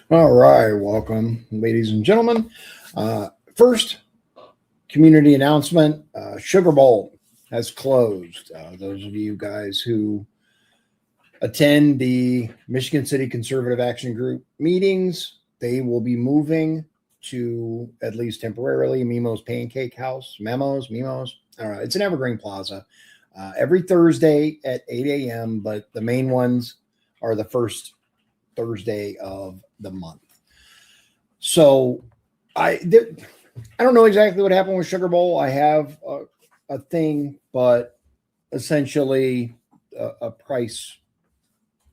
All right, welcome, ladies and gentlemen. First, community announcement: Sugar Bowl has closed. Those of you guys who attend the Michigan City Conservative Action Group meetings, they will be moving to, at least temporarily, Mimo's Pancake House. Memos. I don't know. It's an Evergreen Plaza. Every Thursday at 8 a.m., but the main ones are the first Thursday of the month. So I don't know exactly what happened with Sugar Bowl. I have a thing, but essentially a price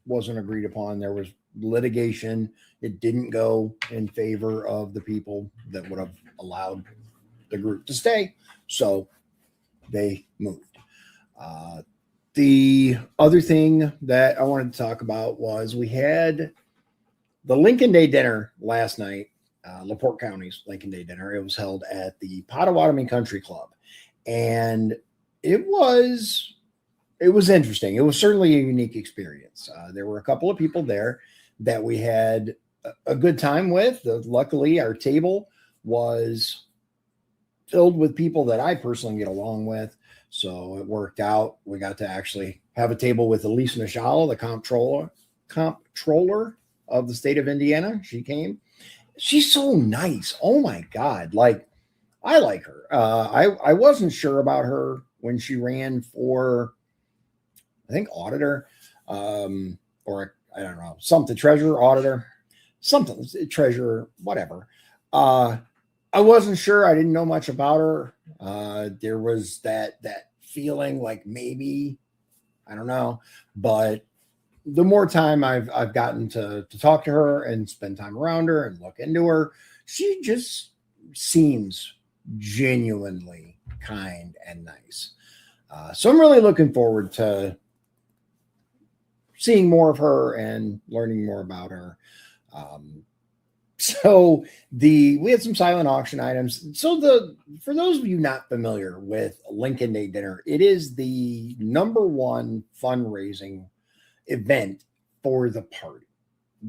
wasn't agreed upon. There was litigation. It didn't go in favor of the people that would have allowed the group to stay. So they moved. The other thing that I wanted to talk about was we had the Lincoln Day dinner last night, LaPorte County's Lincoln Day dinner. It was held at the Potawatomi Country Club, and it was interesting. It was certainly a unique experience. There were a couple of people there that we had a good time with. Luckily, our table was filled with people that I personally get along with. So it worked out. We got to actually have a table with Elise Nishala, the comptroller of the state of Indiana. She came. She's so nice. Oh my God. Like, I like her. I wasn't sure about her when she ran for, I think, auditor, or I don't know, something, treasurer, auditor, something, treasurer, whatever. I wasn't sure. I didn't know much about her. There was that feeling like maybe, I don't know, but the more time I've gotten to talk to her and spend time around her and look into her, she just seems genuinely kind and nice. So I'm really looking forward to seeing more of her and learning more about her. So we had some silent auction items. So for those of you not familiar with Lincoln Day dinner, it is the number one fundraising event for the party.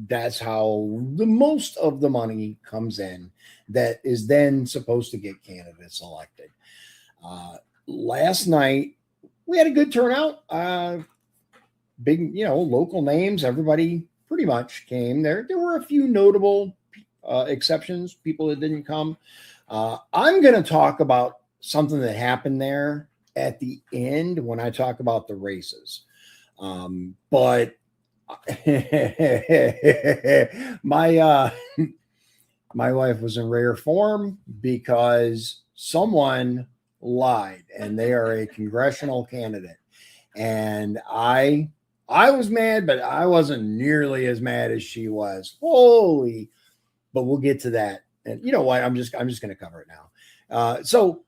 That's how the most of the money comes in that is then supposed to get candidates elected. Last night we had a good turnout. Big, local names. Everybody pretty much came there. There were a few notable exceptions, people that didn't come. I'm going to talk about something that happened there at the end when I talk about the races. But my wife was in rare form because someone lied, and they are a congressional candidate. And I was mad, but I wasn't nearly as mad as she was. Holy. But we'll get to that. And you know what? I'm just going to cover it now. So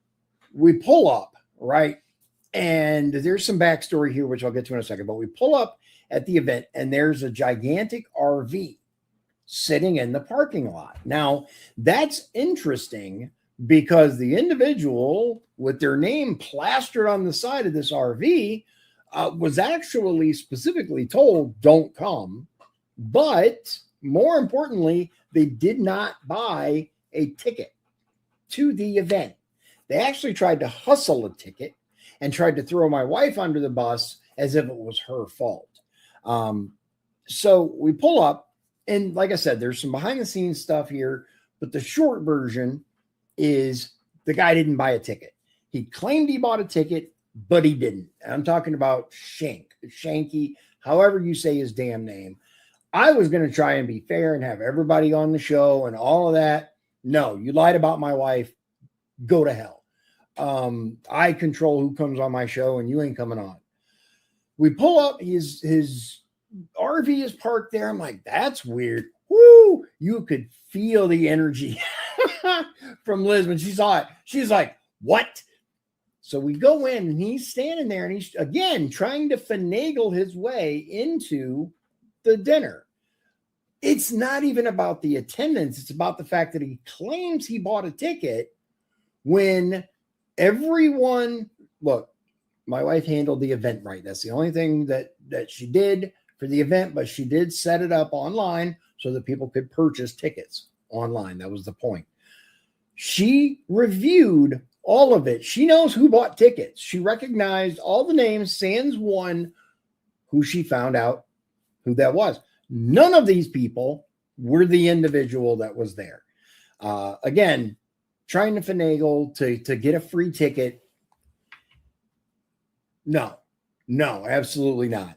we pull up, right? And there's some backstory here, which I'll get to in a second. But we pull up at the event, and there's a gigantic RV sitting in the parking lot. Now, that's interesting because the individual with their name plastered on the side of this RV was actually specifically told, don't come. But more importantly, they did not buy a ticket to the event. They actually tried to hustle a ticket and tried to throw my wife under the bus as if it was her fault. So we pull up, and like I said, there's some behind the scenes stuff here, but the short version is the guy didn't buy a ticket. He claimed he bought a ticket, but he didn't. And I'm talking about Shanky, however you say his damn name. I was going to try and be fair and have everybody on the show and all of that. No, you lied about my wife. Go to hell. I control who comes on my show, and you ain't coming on. We pull up. His RV is parked there. I'm like, that's weird. Woo! You could feel the energy from Liz when she saw it. She's like, what? So we go in, and he's standing there, and he's, again, trying to finagle his way into the dinner. It's not even about the attendance. It's about the fact that he claims he bought a ticket when everyone, look, my wife handled the event right. That's the only thing that she did for the event, but she did set it up online so that people could purchase tickets online. That was the point. She reviewed all of it. She knows who bought tickets. She recognized all the names, sans one who she found out who that was. None of these people were the individual that was there. Again, trying to finagle to get a free ticket. No, absolutely not.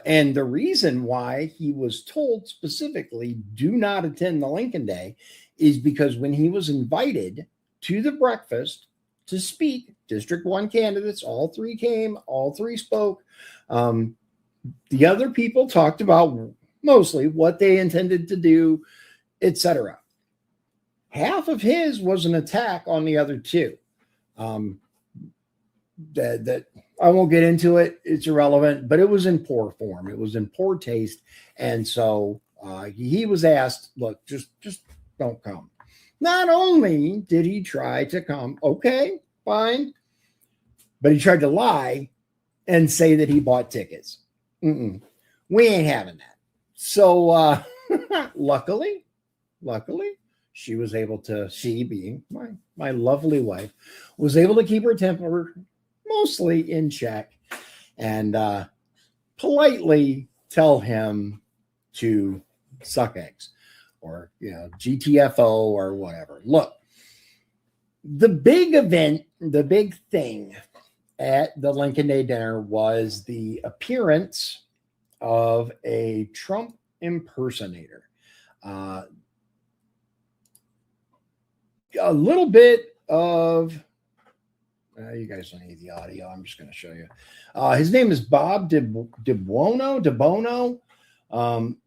And the reason why he was told specifically, do not attend the Lincoln Day, is because when he was invited to the breakfast to speak, District 1 candidates, all three came, all three spoke. The other people talked about mostly what they intended to do, etc. Half of his was an attack on the other two. That I won't get into it. It's irrelevant, but it was in poor form. It was in poor taste. And so he was asked, look, just don't come. Not only did he try to come, okay, fine, but he tried to lie and say that he bought tickets. We ain't having that. So luckily, she was able to, she being my lovely wife, was able to keep her temper mostly in check and politely tell him to suck eggs or, GTFO or whatever. Look, the big event, the big thing at the Lincoln Day dinner was the appearance of a Trump impersonator. A little bit of, you guys don't need the audio. I'm just going to show you. His name is Bob DeBono.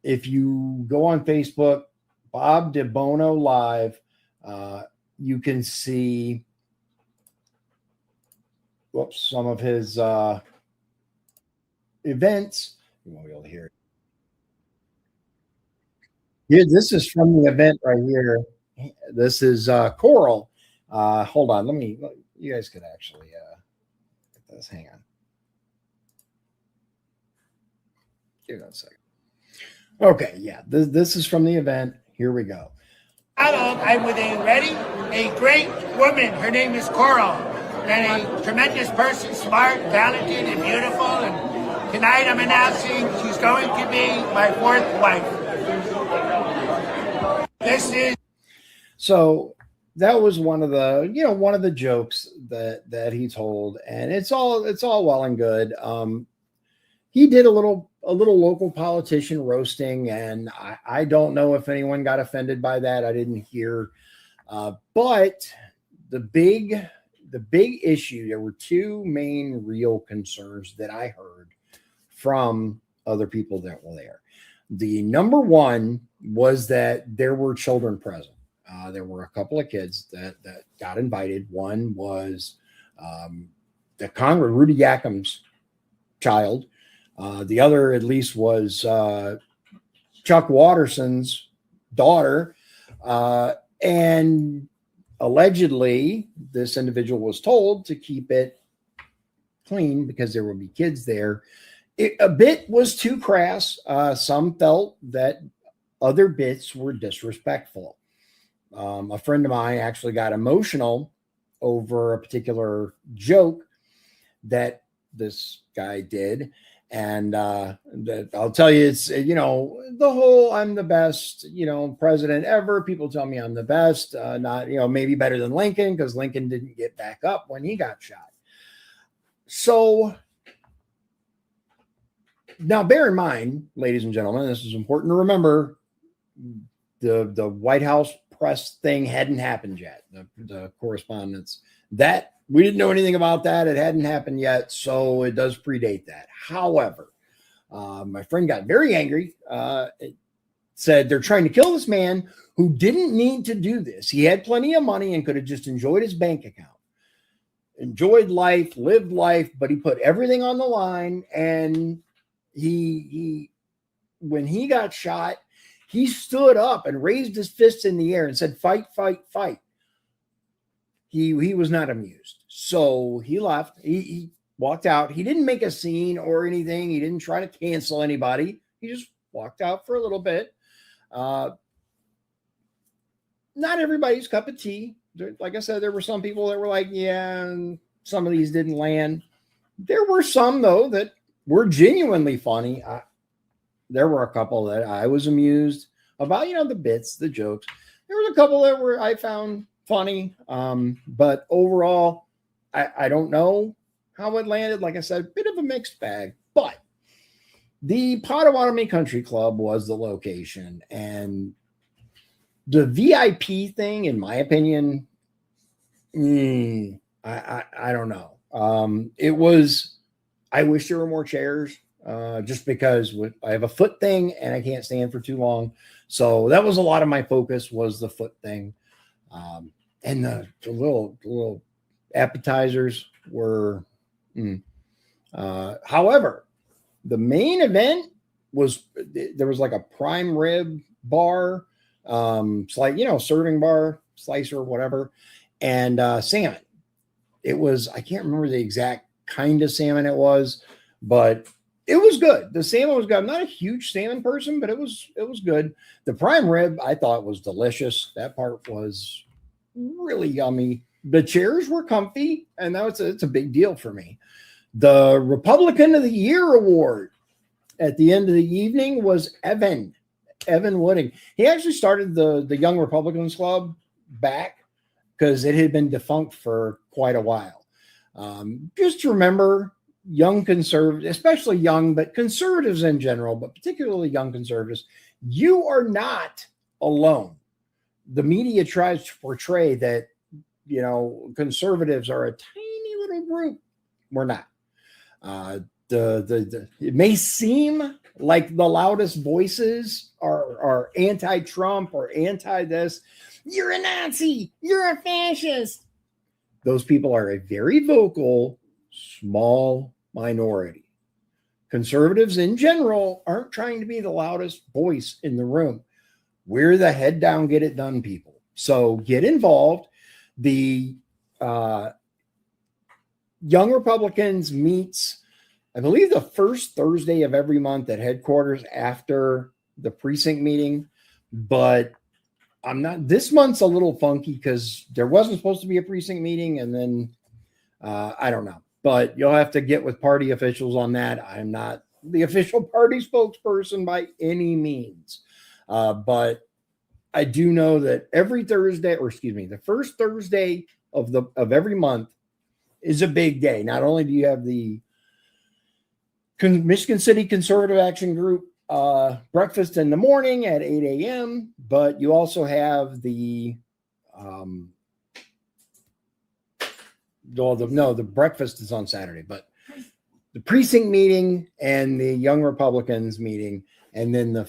If you go on Facebook, Bob DeBono Live, you can see some of his events. You won't be able to hear it. Yeah, this is from the event right here. This is Coral. Hold on. You guys could actually get this. Hang on. Give it a second. Okay, yeah. This is from the event. Here we go. I'm with a great woman. Her name is Coral. And a tremendous person, smart, talented, and beautiful. And tonight I'm announcing she's going to be my fourth wife. So that was one of the jokes that he told, and it's all well and good. He did a little local politician roasting, and I don't know if anyone got offended by that. I didn't hear, but the big issue, there were two main real concerns that I heard from other people that were there. The number one was that there were children present. There were a couple of kids that got invited. One was the Congress, Rudy Yakim's child. The other, at least, was Chuck Watterson's daughter. And allegedly, this individual was told to keep it clean because there would be kids there. A bit was too crass. Some felt that other bits were disrespectful. A friend of mine actually got emotional over a particular joke that this guy did. And that I'll tell you, it's, the whole I'm the best, president ever. People tell me I'm the best, not, maybe better than Lincoln, because Lincoln didn't get back up when he got shot. So now bear in mind, ladies and gentlemen, this is important to remember, the White House press thing hadn't happened yet. The correspondence, that we didn't know anything about that. It hadn't happened yet, so it does predate that. However, my friend got very angry. It said they're trying to kill this man who didn't need to do this. He had plenty of money and could have just enjoyed his bank account, enjoyed life, lived life, but he put everything on the line. And he when he got shot, he stood up and raised his fists in the air and said, "Fight, fight, fight." He was not amused. So he left. He walked out. He didn't make a scene or anything. He didn't try to cancel anybody. He just walked out for a little bit. Not everybody's cup of tea. Like I said, there were some people that were like, yeah, and some of these didn't land. There were some, though, that were genuinely funny. There were a couple that I was amused about, the bits, the jokes. There was a couple that I found funny. But overall, I don't know how it landed. Like I said, bit of a mixed bag. But the Potawatomi Country Club was the location. And the VIP thing, in my opinion, I don't know. I wish there were more chairs, just because I have a foot thing and I can't stand for too long. So that was a lot of my focus, was the foot thing. And the little appetizers were, however, the main event there was like a prime rib bar, serving bar, slicer, whatever, and salmon. It was, I can't remember the exact kind of salmon it was, but it was good. The salmon was good. I'm not a huge salmon person, but it was good. The prime rib, I thought, was delicious. That part was really yummy. The chairs were comfy, and it's a big deal for me. The Republican of the Year award at the end of the evening was Evan Wooding. He actually started the Young Republicans Club back because it had been defunct for quite a while. Just to remember, young conservatives, especially young, but conservatives in general, but particularly young conservatives, you are not alone. The media tries to portray that, conservatives are a tiny little group. We're not. It may seem like the loudest voices are anti-Trump or anti-this. You're a Nazi. You're a fascist. Those people are a very vocal, small minority. Conservatives in general aren't trying to be the loudest voice in the room. We're the head down, get it done people. So get involved. The Young Republicans meets, I believe, the first Thursday of every month at headquarters after the precinct meeting. But this month's a little funky because there wasn't supposed to be a precinct meeting. And then I don't know, but you'll have to get with party officials on that. I'm not the official party spokesperson by any means. But I do know that every Thursday, the first Thursday of every month is a big day. Not only do you have the Michigan City Conservative Action Group breakfast in the morning at 8 a.m., but you also have the breakfast is on Saturday, but the precinct meeting and the Young Republicans meeting, and then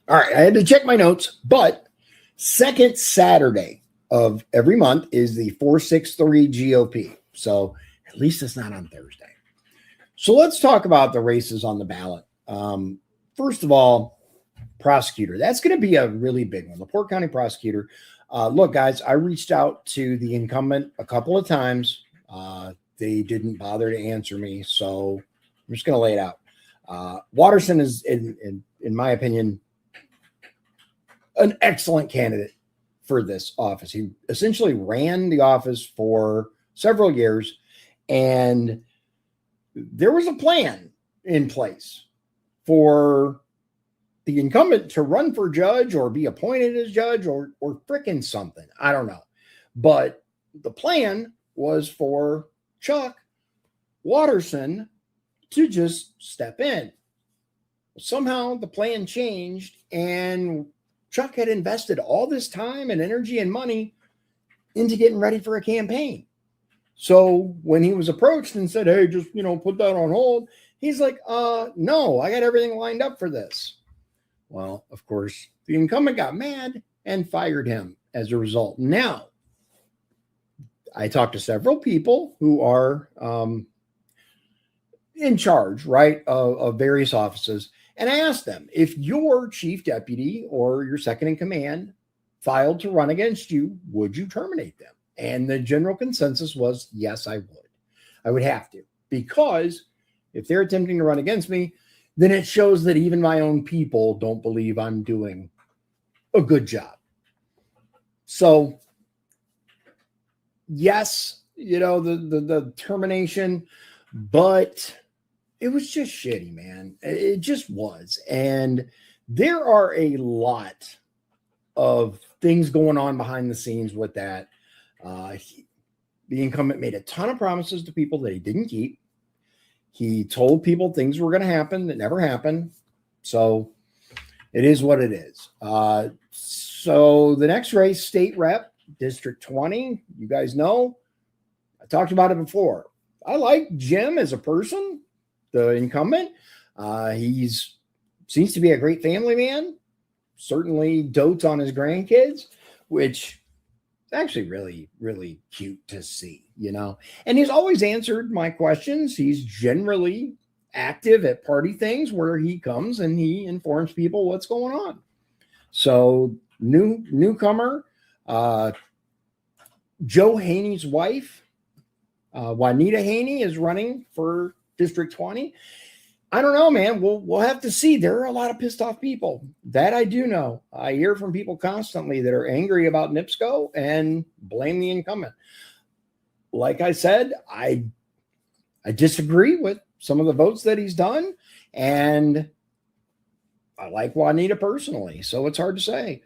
all right, I had to check my notes, but second Saturday of every month is the 463 GOP. So at least it's not on Thursday. So let's talk about the races on the ballot. First of all, prosecutor. That's going to be a really big one. LaPorte County prosecutor. Look, guys, I reached out to the incumbent a couple of times. They didn't bother to answer me, so I'm just going to lay it out. Watterson is, in my opinion, an excellent candidate for this office. He essentially ran the office for several years, and there was a plan in place for the incumbent to run for judge or be appointed as judge or frickin' something. I don't know. But the plan was for Chuck Watterson to just step in. Somehow the plan changed, and Chuck had invested all this time and energy and money into getting ready for a campaign. So when he was approached and said, hey, just, put that on hold, he's like, no, I got everything lined up for this. Well, of course, the incumbent got mad and fired him as a result. Now, I talked to several people who are in charge, right, of various offices. And I asked them, if your chief deputy or your second in command filed to run against you, would you terminate them? And the general consensus was, yes, I would. I would have to, because if they're attempting to run against me, then it shows that even my own people don't believe I'm doing a good job. So, yes, the termination, but it was just shitty, man. It just was. And there are a lot of things going on behind the scenes with that. The incumbent made a ton of promises to people that he didn't keep. He told people things were going to happen that never happened. So it is what it is. So the next race, state rep, District 20, you guys know, I talked about it before. I like Jim as a person, the incumbent. He's seems to be a great family man. Certainly dotes on his grandkids, which is actually really, really cute to see, And he's always answered my questions. He's generally active at party things where he comes and he informs people what's going on. So newcomer, Joe Haney's wife, Juanita Haney, is running for District 20. I don't know, man. We'll have to see. There are a lot of pissed off people. That I do know. I hear from people constantly that are angry about NIPSCO and blame the incumbent. Like I said, I disagree with some of the votes that he's done, and I like Juanita personally, so it's hard to say.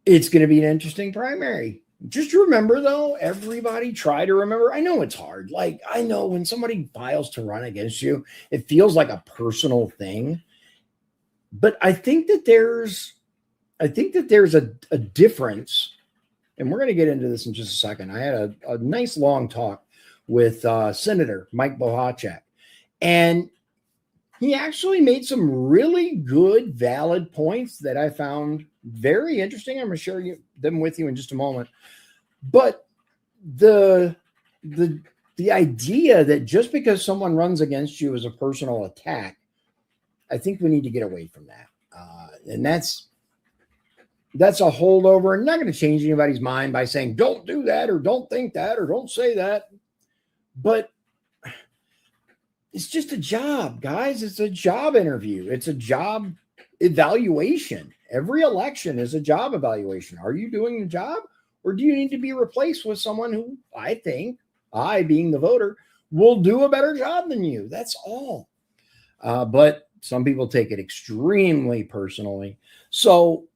It's going to be an interesting primary. Just remember, though, everybody try to remember. I know it's hard. Like, I know when somebody files to run against you, it feels like a personal thing. But I think that there's a difference, and we're going to get into this in just a second. I had a nice long talk with Senator Mike Bohacek, and he actually made some really good, valid points that I found very interesting. I'm going to share them with you in just a moment. But the idea that just because someone runs against you is a personal attack, I think we need to get away from that. And that's a holdover, and not going to change anybody's mind by saying, don't do that, or don't think that, or don't say that. But it's just a job, guys. It's a job interview. It's a job evaluation. Every election is a job evaluation. Are you doing the job, or do you need to be replaced with someone who I think, I being the voter, will do a better job than you? That's all. But some people take it extremely personally. So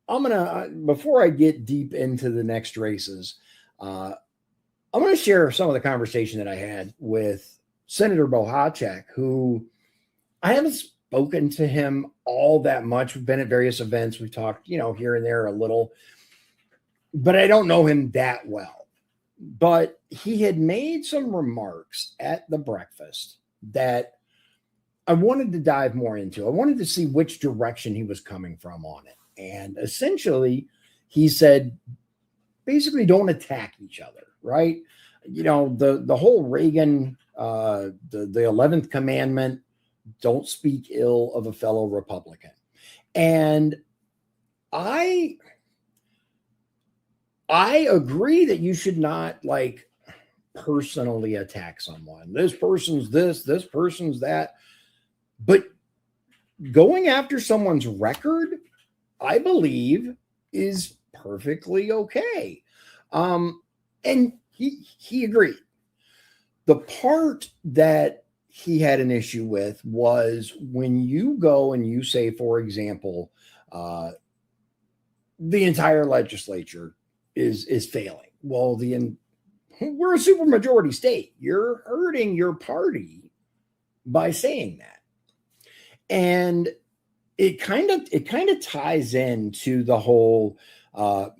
I'm going to, before I get deep into the next races, I'm going to share some of the conversation that I had with Senator Bohacek, who I haven't spoken to him all that much. We've been at various events. We've talked, here and there a little, but I don't know him that well. But he had made some remarks at the breakfast that I wanted to dive more into. I wanted to see which direction he was coming from on it. And essentially, he said, basically, don't attack each other, right? The whole Reagan, the 11th commandment, don't speak ill of a fellow Republican. And I agree that you should not personally attack someone. This person's this person's that. But going after someone's record, I believe, is perfectly okay. And he agreed. The part that he had an issue with was when you go and you say, for example, the entire legislature is failing. Well, we're a supermajority state. You're hurting your party by saying that. And it kind of ties into the whole, are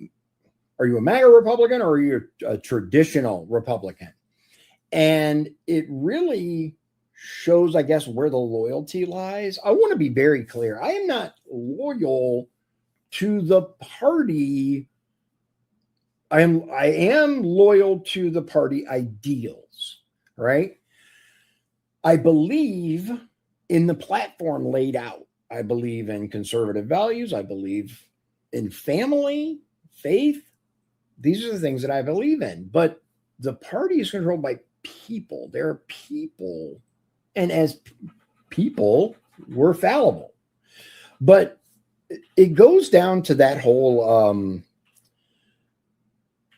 you a MAGA Republican or are you a traditional Republican? And it really shows, I guess, where the loyalty lies. I want to be very clear. I am not loyal to the party. I am loyal to the party ideals, right? I believe in the platform laid out. I believe in conservative values. I believe in family, faith. These are the things that I believe in. But the party is controlled by people. They're people. And as people, we're fallible. But it goes down to that whole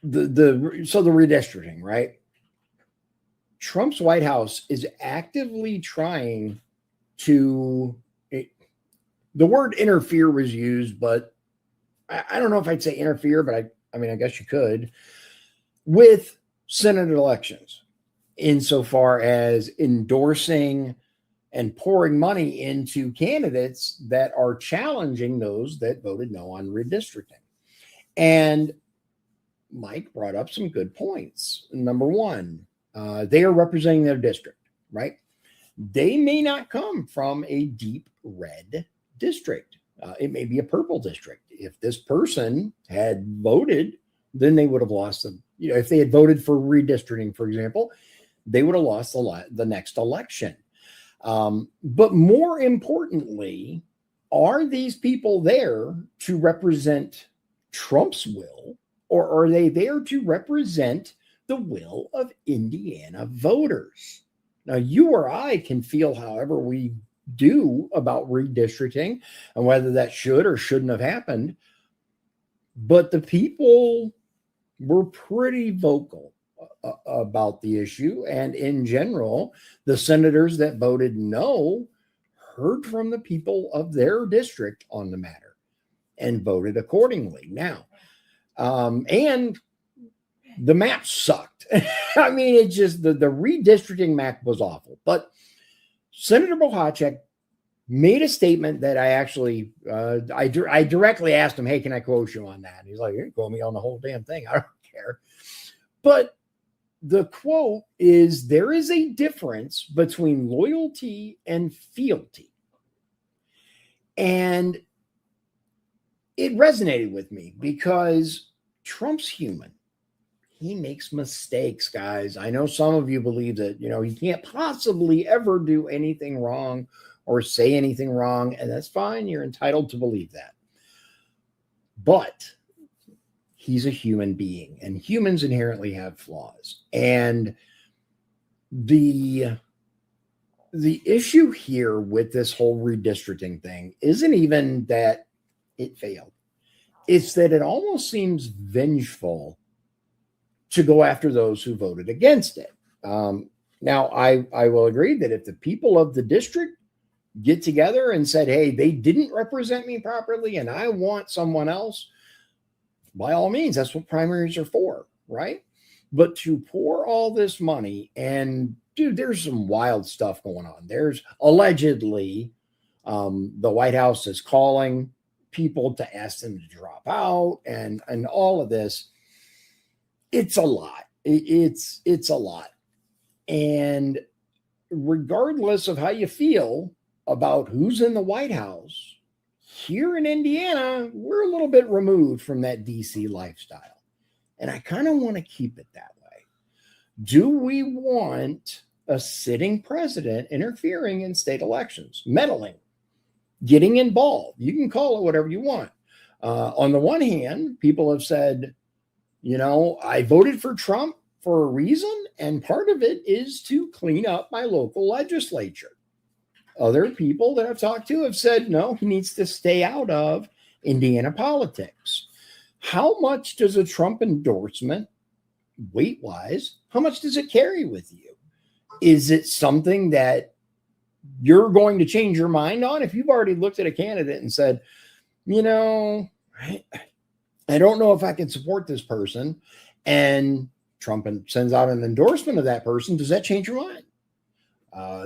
the redistricting, right? Trump's White House is actively trying to, the word interfere was used, but I don't know if I'd say interfere, but I mean, I guess you could, with Senate elections, insofar as endorsing and pouring money into candidates that are challenging those that voted no on redistricting. And Mike brought up some good points. Number one, they are representing their district, right? They may not come from a deep red district. It may be a purple district. If this person had voted, then they would have lost them. If they had voted for redistricting, for example, they would have lost the next election. But more importantly, are these people there to represent Trump's will, or are they there to represent the will of Indiana voters? Now, you or I can feel however we do about redistricting and whether that should or shouldn't have happened. But the people were pretty vocal about the issue. And in general, the senators that voted no heard from the people of their district on the matter and voted accordingly. Now, and the map sucked. I mean, it just, the redistricting map was awful. But Senator Bohacek made a statement that I actually, I directly asked him, hey, can I quote you on that? And he's like, you quote me on the whole damn thing. I don't care. But the quote is, there is a difference between loyalty and fealty. And it resonated with me because Trump's human. He makes mistakes, guys. I know some of you believe that, he can't possibly ever do anything wrong or say anything wrong, and that's fine. You're entitled to believe that. But he's a human being, and humans inherently have flaws. And the issue here with this whole redistricting thing isn't even that it failed. It's that it almost seems vengeful to go after those who voted against it. Now, I will agree that if the people of the district get together and said, hey, they didn't represent me properly and I want someone else, by all means, that's what primaries are for, right? But to pour all this money, and dude, there's some wild stuff going on. There's allegedly the White House is calling people to ask them to drop out and all of this. It's a lot. It's a lot. And regardless of how you feel about who's in the White House, here in Indiana, we're a little bit removed from that DC lifestyle. And I kind of want to keep it that way. Do we want a sitting president interfering in state elections, meddling, getting involved? You can call it whatever you want. On the one hand, people have said, I voted for Trump for a reason, and part of it is to clean up my local legislature. Other people that I've talked to have said, no, he needs to stay out of Indiana politics. How much does a Trump endorsement, weight-wise, how much does it carry with you? Is it something that you're going to change your mind on? If you've already looked at a candidate and said, I don't know if I can support this person, and Trump sends out an endorsement of that person, does that change your mind?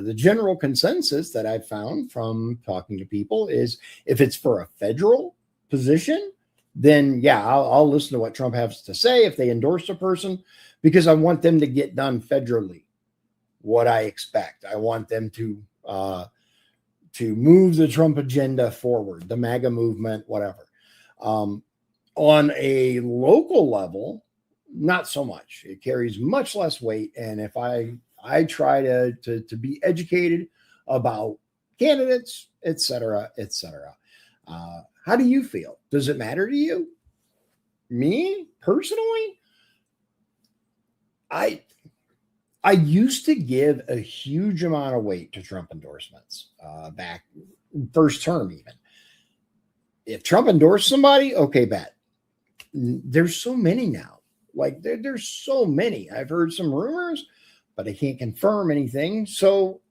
The general consensus that I've found from talking to people is if it's for a federal position, then yeah, I'll listen to what Trump has to say if they endorse a person, because I want them to get done federally what I expect. I want them to move the Trump agenda forward, the MAGA movement, whatever. On a local level, not so much. It carries much less weight. And if I try to be educated about candidates, et cetera, et cetera. How do you feel? Does it matter to you? Me personally, I I used to give a huge amount of weight to Trump endorsements back first term, even. If Trump endorsed somebody, okay, bet. There's so many now. Like there's so many. I've heard some rumors, but I can't confirm anything. So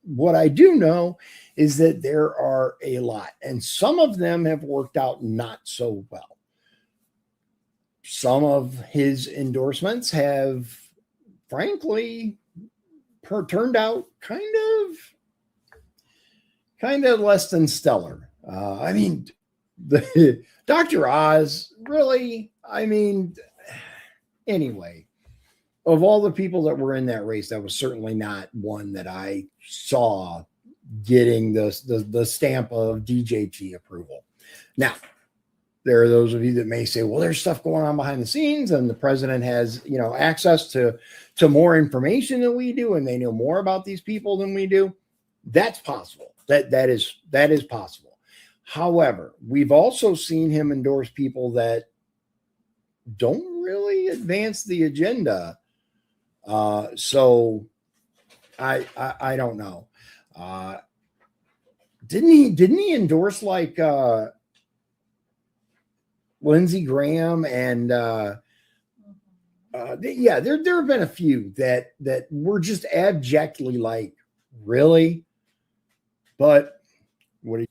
what I do know is that there are a lot, and some of them have worked out not so well. Some of his endorsements have, frankly, turned out kind of less than stellar. I mean, the Dr. Oz, really? I mean, anyway, of all the people that were in that race, that was certainly not one that I saw getting the stamp of DJT approval. Now, there are those of you that may say, well, there's stuff going on behind the scenes and the president has, access to more information than we do, and they know more about these people than we do. That's possible. That is possible. However, we've also seen him endorse people that don't really advance the agenda. So I don't know. Didn't he endorse like Lindsey Graham and there have been a few that were just abjectly like, really? But what do you?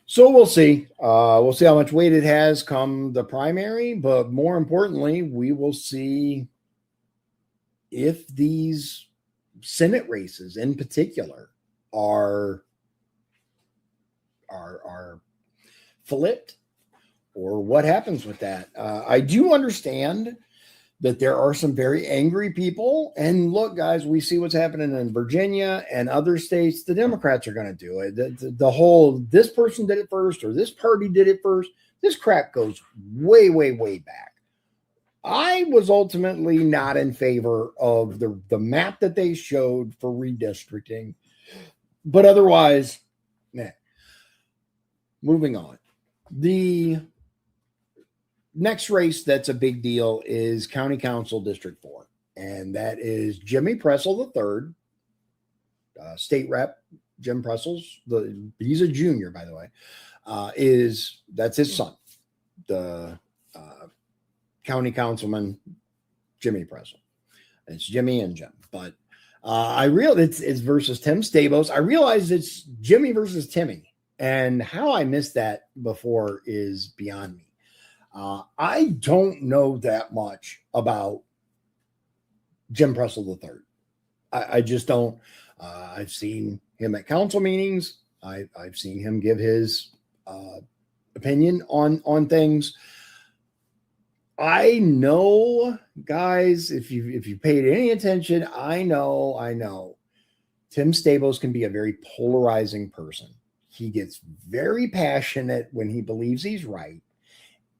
So we'll see. We'll see how much weight it has come the primary, but more importantly, we will see if these Senate races in particular are flipped or what happens with that. I do understand that there are some very angry people. And look, guys, we see what's happening in Virginia and other states. The Democrats are going to do it. The whole, this person did it first or this party did it first. This crap goes way, way, way back. I was ultimately not in favor of the map that they showed for redistricting. But otherwise, moving on. The next race that's a big deal is County Council District 4, and that is Jimmy Pressel III, state rep. Jim Pressel's he's a junior, by the way. That's his son, the county councilman Jimmy Pressel. It's Jimmy and Jim, but I realize it's versus Tim Stabos. I realize it's Jimmy versus Timmy, and how I missed that before is beyond me. I don't know that much about Jim Pressel III. I just don't. I've seen him at council meetings. I've seen him give his opinion on things. I know, guys, if you paid any attention, I know Tim Stabos can be a very polarizing person. He gets very passionate when he believes he's right,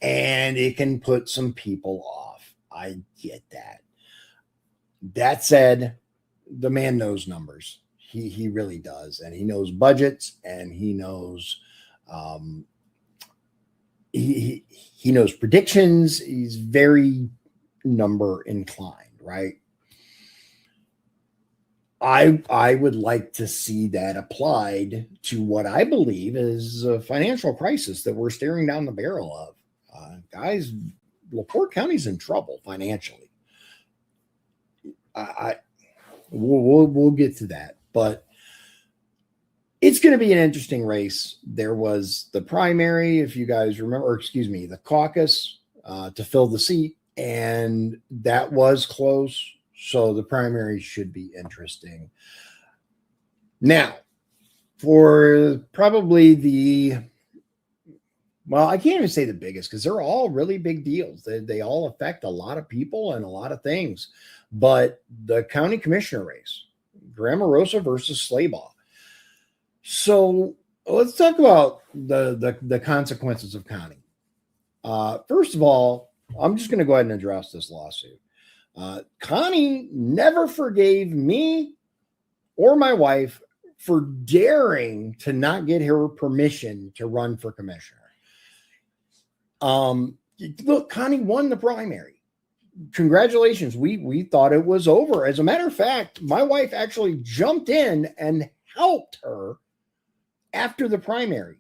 and it can put some people off. I get that. That said, the man knows numbers. He really does. And he knows budgets, and he knows he knows predictions. He's very number inclined, right? I would like to see that applied to what I believe is a financial crisis that we're staring down the barrel of. Guys, LaPorte County's in trouble financially. We'll get to that, but it's going to be an interesting race. There was the primary, if you guys remember, the caucus to fill the seat, and that was close. So the primary should be interesting. Now, for probably I can't even say the biggest because they're all really big deals. They all affect a lot of people and a lot of things. But the county commissioner race, Gramarossa versus Slaybaugh. So let's talk about the consequences of county. First of all, I'm just going to go ahead and address this lawsuit. Connie never forgave me or my wife for daring to not get her permission to run for commissioner. Look, Connie won the primary. congratulations. We thought it was over. As a matter of fact, my wife actually jumped in and helped her after the primary.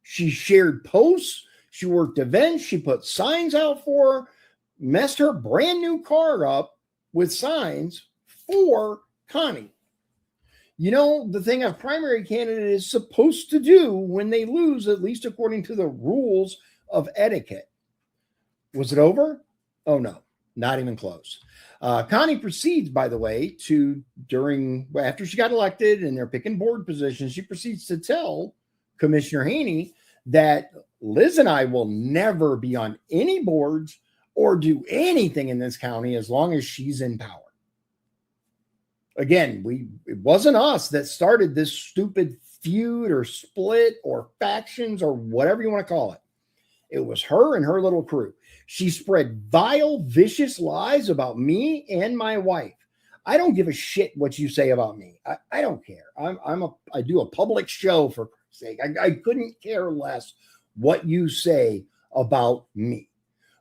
She shared posts. She worked events. She put signs out for her, messed her brand new car up with signs for Connie. You know, the thing a primary candidate is supposed to do when they lose, at least according to the rules of etiquette. Was it over? Oh, no, not even close. Connie proceeds, by the way, after she got elected and they're picking board positions, she proceeds to tell Commissioner Haney that Liz and I will never be on any boards or do anything in this county as long as she's in power. Again, it wasn't us that started this stupid feud or split or factions or whatever you want to call it. It was her and her little crew. She spread vile, vicious lies about me and my wife. I don't give a shit what you say about me. I don't care. I do a public show, for Christ's sake. I couldn't care less what you say about me.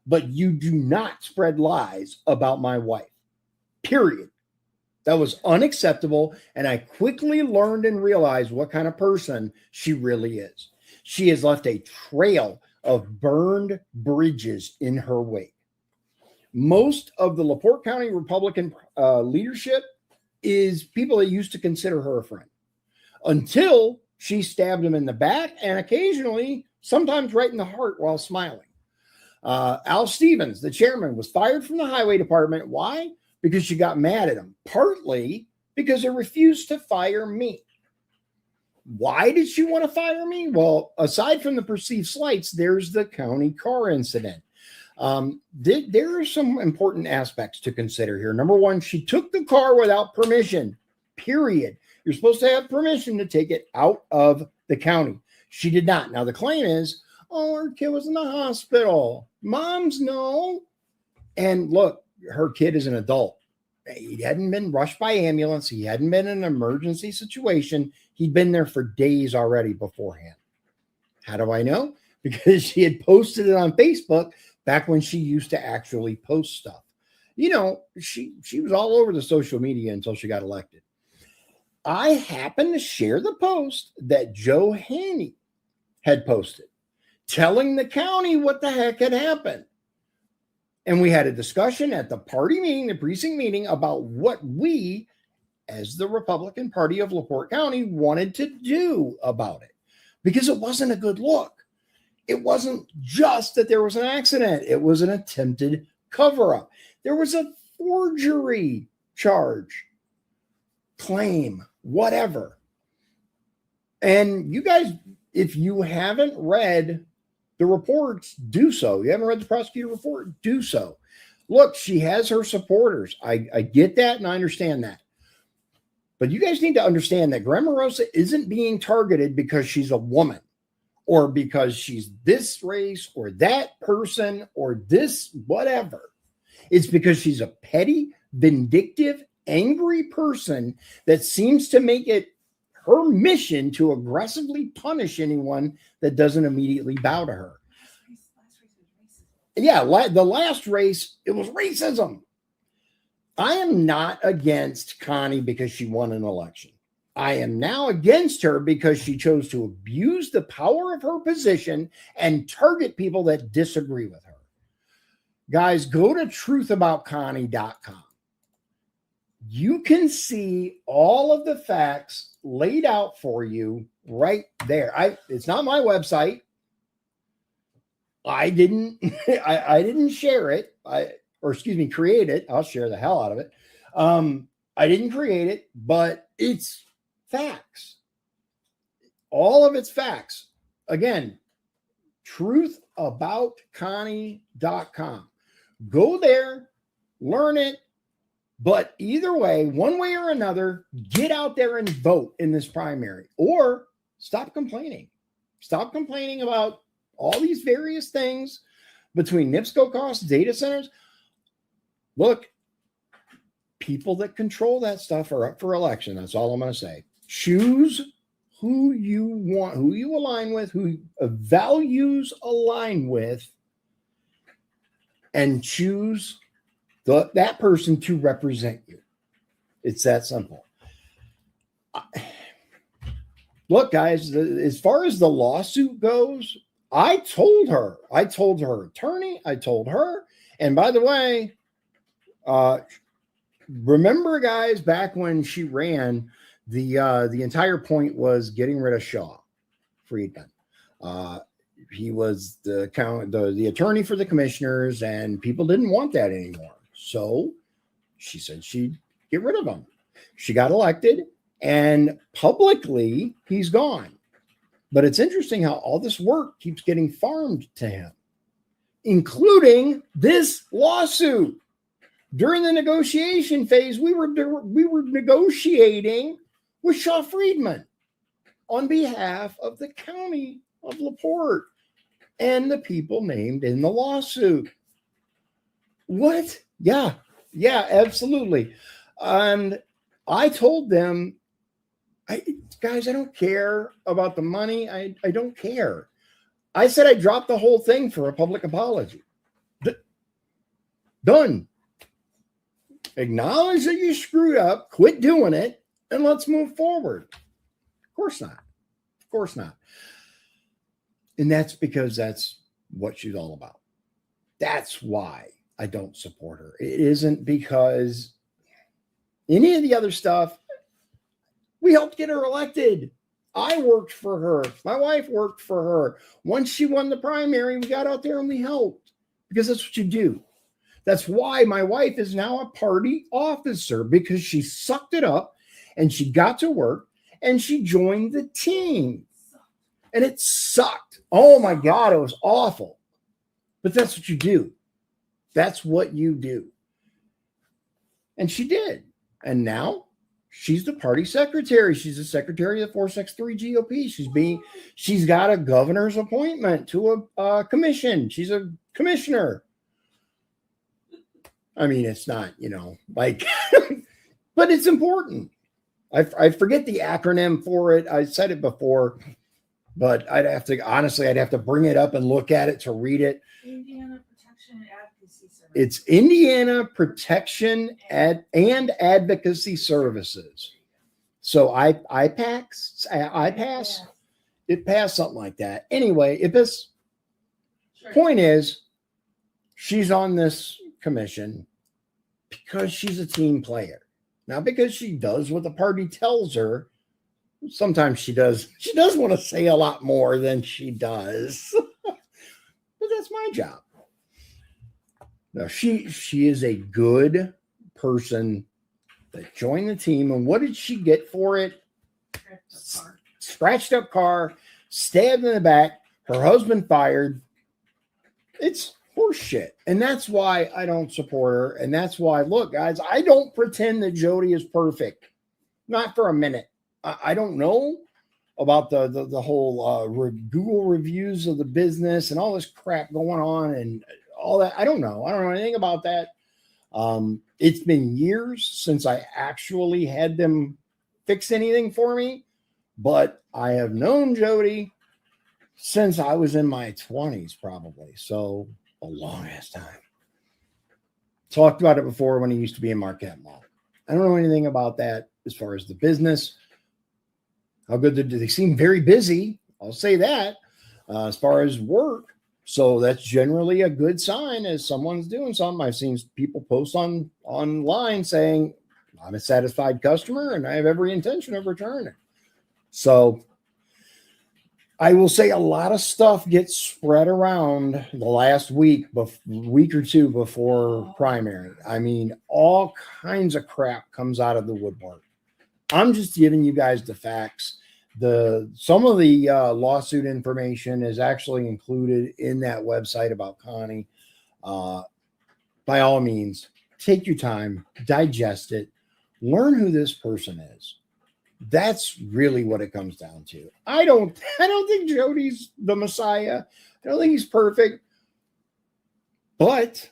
But you do not spread lies about my wife. Period. That was unacceptable. And I quickly learned and realized what kind of person she really is. She has left a trail of burned bridges in her wake. Most of the LaPorte County Republican leadership is people that used to consider her a friend until she stabbed him in the back and occasionally, sometimes right in the heart while smiling. Al Stevens, the chairman, was fired from the highway department. Why? Because she got mad at him. Partly because they refused to fire me. Why did she want to fire me? Well, aside from the perceived slights, there's the county car incident. There are some important aspects to consider here. Number one, she took the car without permission, period. You're supposed to have permission to take it out of the county. She did not. Now, the claim is, oh, her kid was in the hospital. Moms know. And look, her kid is an adult. He hadn't been rushed by ambulance. He hadn't been in an emergency situation. He'd been there for days already beforehand. How do I know? Because she had posted it on Facebook back when she used to actually post stuff. You know, she was all over the social media until she got elected. I happened to share the post that Joe Haney had posted, telling the county what the heck had happened. And we had a discussion at the party meeting, the precinct meeting, about what we, as the Republican Party of LaPorte County, wanted to do about it. Because it wasn't a good look. It wasn't just that there was an accident. It was an attempted cover-up. There was a forgery charge, claim, whatever. And you guys, if you haven't read the reports, do so. You haven't read the prosecutor report, do so. Look, she has her supporters. I get that and I understand that. But you guys need to understand that Gramarossa isn't being targeted because she's a woman or because she's this race or that person or this whatever. It's because she's a petty, vindictive, angry person that seems to make it her mission to aggressively punish anyone that doesn't immediately bow to her. Yeah, the last race, it was racism. I am not against Connie because she won an election. I am now against her because she chose to abuse the power of her position and target people that disagree with her. Guys, go to truthaboutconnie.com. You can see all of the facts laid out for you right there. It's not my website. I didn't share it. Create it. I'll share the hell out of it. I didn't create it, but it's facts. All of it's facts. Again, truthaboutconnie.com. Go there, learn it. But either way, one way or another, get out there and vote in this primary or stop complaining. Stop complaining about all these various things between NIPSCO costs, data centers. Look, people that control that stuff are up for election. That's all I'm going to say. Choose who you want, who you align with, who values align with, and choose that person to represent you. It's that simple. Look, guys, as far as the lawsuit goes, I told her attorney, I told her, and by the way, remember, guys, back when she ran, the entire point was getting rid of Shaw Friedman. He was the attorney for the commissioners, and people didn't want that anymore. So she said she'd get rid of him. She got elected, and publicly he's gone. But it's interesting how all this work keeps getting farmed to him, including this lawsuit. During the negotiation phase, we were negotiating with Shaw Friedman on behalf of the county of LaPorte and the people named in the lawsuit. What? Yeah, absolutely. And I told them, guys, I don't care about the money. I don't care. I said I dropped the whole thing for a public apology. Done. Acknowledge that you screwed up, quit doing it, and let's move forward. Of course not. Of course not. And that's because that's what she's all about. That's why I don't support her. It isn't because any of the other stuff. We helped get her elected. I worked for her. My wife worked for her. Once she won the primary, we got out there and we helped, because that's what you do. That's why my wife is now a party officer, because she sucked it up and she got to work and she joined the team. And it sucked. Oh my God, it was awful. But that's what you do. That's what you do. And she did. And now she's the party secretary. She's the secretary of the 463 GOP. She's got a governor's appointment to a commission. She's a commissioner. I mean, it's not, but it's important. I forget the acronym for it. I said it before, but I'd have to bring it up and look at it to read it. Indiana Protection and Advocacy Services. It's Indiana Protection and Advocacy Services. So I passed. It passed something like that. Anyway, point is, she's on this commission because she's a team player, not because she does what the party tells her. Sometimes she does want to say a lot more than she does. But that's my job. Now, she is a good person that joined the team. And what did she get for it? Scratched up car, stabbed in the back, her husband fired. It's horseshit. And that's why I don't support her. And that's why, look, guys, I don't pretend that Jody is perfect. Not for a minute. I don't know about the whole Google reviews of the business and all this crap going on and all that. I don't know anything about that. It's been years since I actually had them fix anything for me, but I have known Jody since I was in my 20s, probably. So a long ass time. Talked about it before when he used to be in Marquette Mall. I don't know anything about that as far as the business. How good they seem very busy. I'll say that as far as work. So that's generally a good sign as someone's doing something. I've seen people post online saying, I'm a satisfied customer and I have every intention of returning. So I will say a lot of stuff gets spread around the last week or two before primary. I mean, all kinds of crap comes out of the woodwork. I'm just giving you guys the facts. Some of the lawsuit information is actually included in that website about Connie. By all means, take your time, digest it, learn who this person is. That's really what it comes down to. I don't think Jody's the Messiah. I don't think he's perfect. But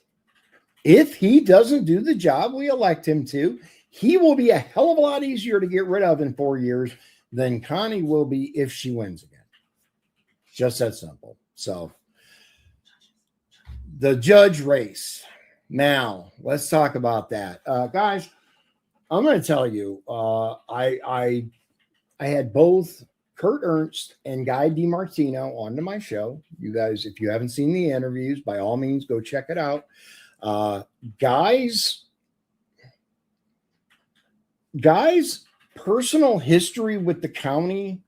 if he doesn't do the job we elect him to, he will be a hell of a lot easier to get rid of in 4 years than Connie will be if she wins again. Just that simple. So the judge race. Now, let's talk about that. Guys, I'm going to tell you, I had both Kurt Ernst and Guy DiMartino onto my show. You guys, if you haven't seen the interviews, by all means, go check it out. Guy's personal history with the county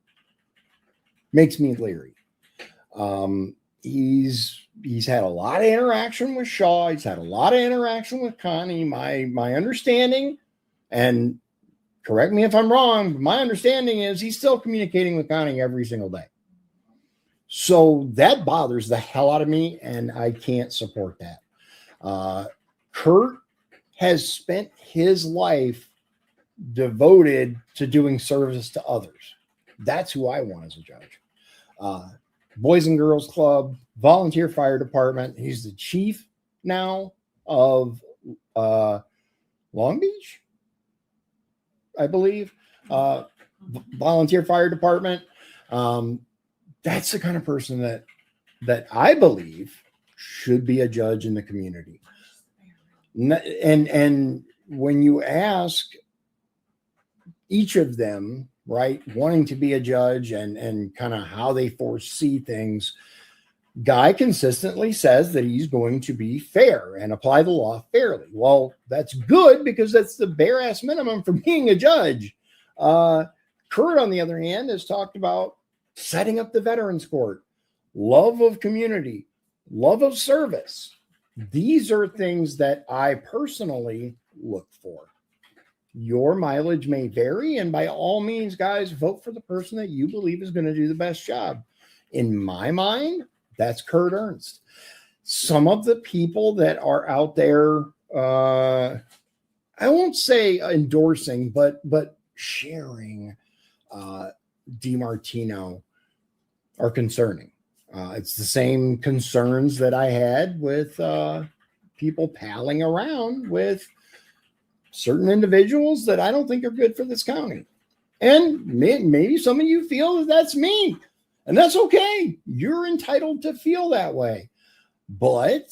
makes me leery. He's had a lot of interaction with Shaw. He's had a lot of interaction with Connie. My understanding, and correct me if I'm wrong, but my understanding is he's still communicating with Connie every single day. So that bothers the hell out of me, and I can't support that. Kurt has spent his life devoted to doing service to others. That's who I want as a judge. Boys and Girls Club, volunteer fire department. He's the chief now of Long Beach, I believe. Volunteer fire department. That's the kind of person that I believe should be a judge in the community. And when you ask each of them, right, wanting to be a judge and kind of how they foresee things, Guy consistently says that he's going to be fair and apply the law fairly. Well, that's good because that's the bare ass minimum for being a judge. Kurt, on the other hand, has talked about setting up the Veterans Court, love of community, love of service. These are things that I personally look for. Your mileage may vary, and by all means, guys, vote for the person that you believe is going to do the best job. In my mind, that's Kurt Ernst. Some of the people that are out there, I won't say endorsing, but sharing DiMartino are concerning. It's the same concerns that I had with people palling around with certain individuals that I don't think are good for this county. And maybe some of you feel that that's me, and that's okay. You're entitled to feel that way, but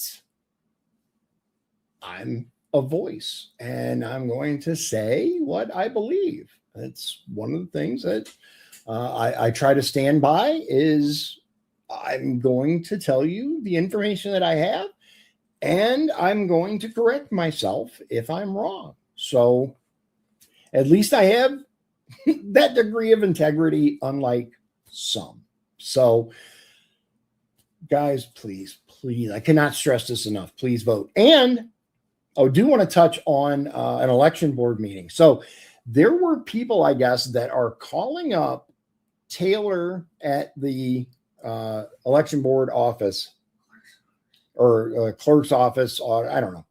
I'm a voice and I'm going to say what I believe. That's one of the things that I try to stand by is I'm going to tell you the information that I have, and I'm going to correct myself if I'm wrong. So at least I have that degree of integrity, unlike some. So guys, please, I cannot stress this enough. Please vote. And I do want to touch on an election board meeting. So there were people, I guess, that are calling up Taylor at the election board office or clerk's office, or I don't know.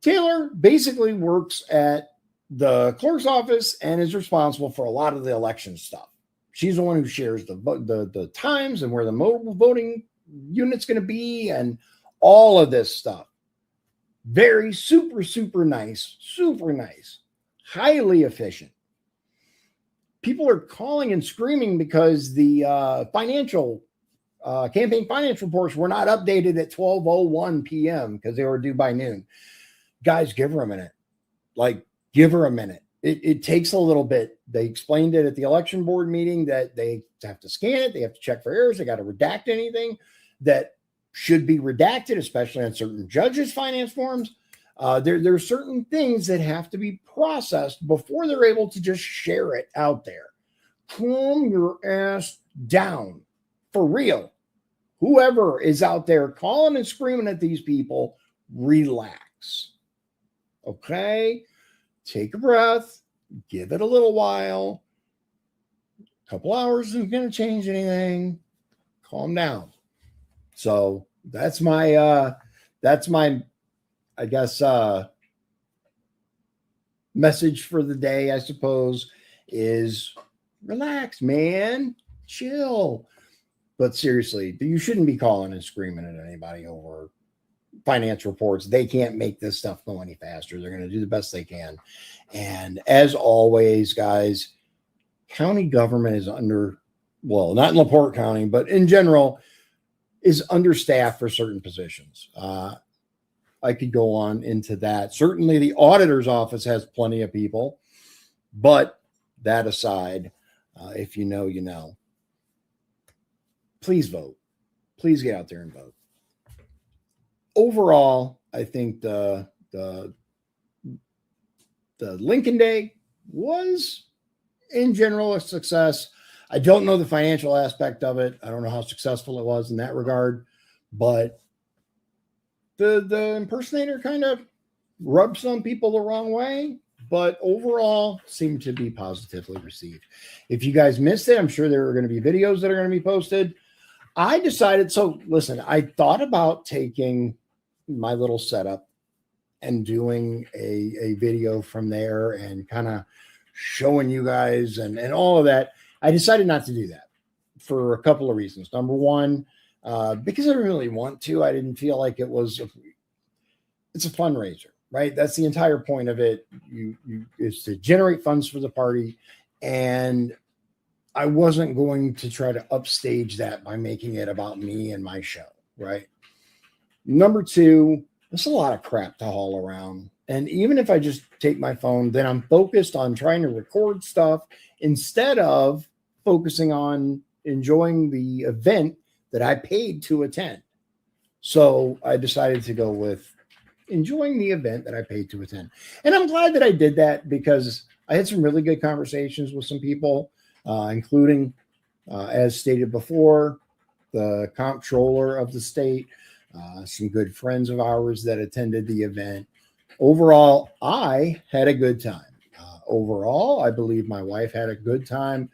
Taylor basically works at the clerk's office and is responsible for a lot of the election stuff. She's the one who shares the times and where the mobile voting unit's going to be and all of this stuff. Very super nice, highly efficient. People are calling and screaming because the campaign finance reports were not updated at 12:01 p.m. because they were due by noon. Guys, give her a minute. Give her a minute. It takes a little bit. They explained it at the election board meeting that they have to scan it. They have to check for errors. They got to redact anything that should be redacted, especially on certain judges' finance forms. There are certain things that have to be processed before they're able to just share it out there. Calm your ass down. For real. Whoever is out there calling and screaming at these people, relax. Okay? Take a breath. Give it a little while. A couple hours isn't going to change anything. Calm down. So that's my I guess message for the day, I suppose, is relax, man. Chill. But seriously, you shouldn't be calling and screaming at anybody over finance reports. They can't make this stuff go any faster. They're going to do the best they can. And as always, guys, county government is under, well, not in LaPorte County, but in general, is understaffed for certain positions. I could go on into that. Certainly the auditor's office has plenty of people, but that aside, if you know, you know. Please vote. Please get out there and vote. Overall, I think the Lincoln Day was in general a success. I don't know the financial aspect of it. I don't know how successful it was in that regard, but the impersonator kind of rubbed some people the wrong way, but overall seemed to be positively received. If you guys missed it, I'm sure there are going to be videos that are going to be posted. I decided, so listen, I thought about taking my little setup and doing a video from there and kind of showing you guys and all of that. I decided not to do that for a couple of reasons. Number one, because I didn't really want to. I didn't feel like it's a fundraiser, right? That's the entire point of it. Is to generate funds for the party. And I wasn't going to try to upstage that by making it about me and my show, right? Number two, there's a lot of crap to haul around. And even if I just take my phone, then I'm focused on trying to record stuff instead of focusing on enjoying the event that I paid to attend. So I decided to go with enjoying the event that I paid to attend. And I'm glad that I did that because I had some really good conversations with some people, including, as stated before, the comptroller of the state, some good friends of ours that attended the event. Overall, I had a good time. Overall, I believe my wife had a good time.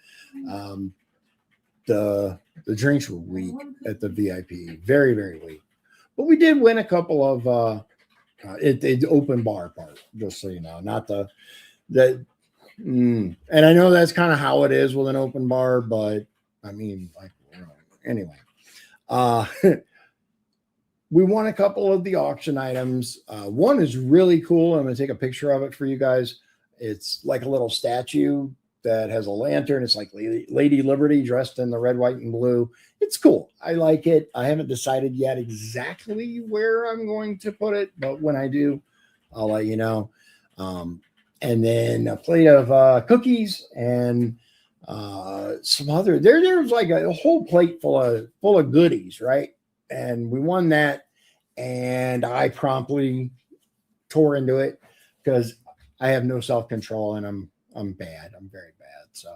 The drinks were weak at the VIP, very, very weak. But we did win a couple of the open bar part, just so you know, not and I know that's kind of how it is with an open bar, but I mean, like, anyway, we won a couple of the auction items. One is really cool. I'm going to take a picture of it for you guys. It's like a little statue that has a lantern. It's like Lady Liberty dressed in the red, white, and blue. It's cool. I like it. I haven't decided yet exactly where I'm going to put it, but when I do, I'll let you know. And then a plate of cookies and some other. There's like a whole plate full of goodies, right? And we won that, and I promptly tore into it because I have no self-control and I'm bad. I'm very bad. So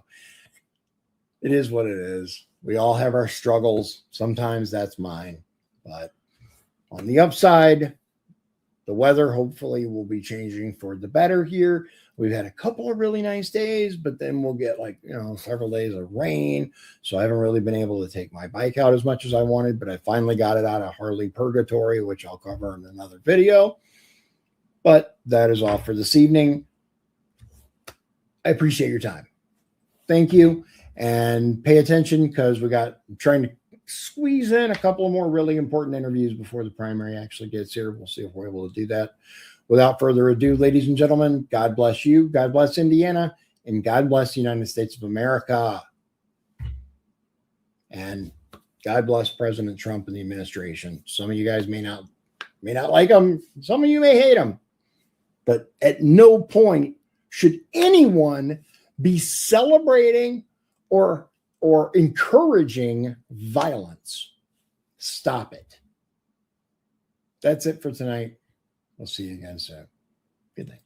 it is what it is. We all have our struggles. Sometimes that's mine. But on the upside, the weather hopefully will be changing for the better here. We've had a couple of really nice days, but then we'll get several days of rain. So I haven't really been able to take my bike out as much as I wanted, but I finally got it out of Harley Purgatory, which I'll cover in another video. But that is all for this evening. I appreciate your time. Thank you. And pay attention because I'm trying to squeeze in a couple of more really important interviews before the primary actually gets here. We'll see if we're able to do that. Without further ado, ladies and gentlemen, God bless you. God bless Indiana. And God bless the United States of America. And God bless President Trump and the administration. Some of you guys may not like him. Some of you may hate him. But at no point should anyone be celebrating or encouraging violence. Stop it. That's it for tonight. We'll see you again soon. Good night.